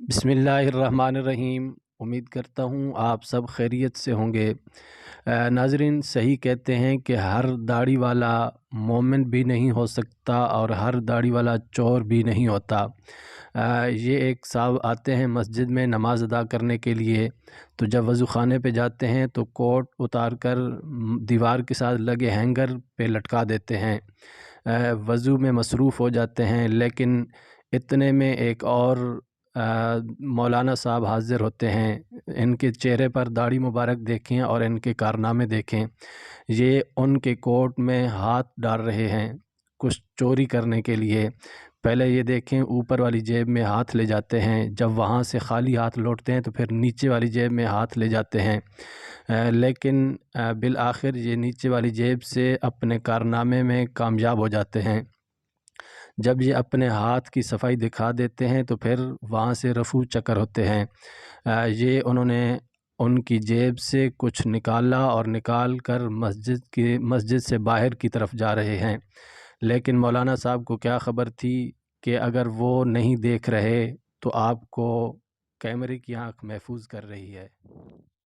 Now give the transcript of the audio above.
बिस्मिल्लाहिर्रहमानिर्रहीम। उम्मीद करता हूँ आप सब खैरियत से होंगे। नाज़रीन, सही कहते हैं कि हर दाढ़ी वाला मोमिन भी नहीं हो सकता और हर दाढ़ी वाला चोर भी नहीं होता। ये एक साहब आते हैं मस्जिद में नमाज़ अदा करने के लिए, तो जब वज़ू ख़ाने पे जाते हैं तो कोट उतार कर दीवार के साथ लगे हैंगर पे लटका देते हैं। वज़ू में मसरूफ़ हो जाते हैं, लेकिन इतने में एक और मौलाना साहब हाज़िर होते हैं। इनके चेहरे पर दाढ़ी मुबारक देखें और इनके कारनामे देखें। ये उनके कोट में हाथ डाल रहे हैं कुछ चोरी करने के लिए। पहले ये देखें, ऊपर वाली जेब में हाथ ले जाते हैं, जब वहाँ से खाली हाथ लौटते हैं तो फिर नीचे वाली जेब में हाथ ले जाते हैं। लेकिन बिल आखिर ये नीचे वाली जेब से अपने कारनामे में कामयाब हो जाते हैं। जब ये अपने हाथ की सफाई दिखा देते हैं तो फिर वहाँ से रफू चक्कर होते हैं। ये उन्होंने उनकी जेब से कुछ निकाला और निकाल कर मस्जिद से बाहर की तरफ जा रहे हैं। लेकिन मौलाना साहब को क्या ख़बर थी कि अगर वो नहीं देख रहे तो आपको कैमरे की आँख महफूज कर रही है।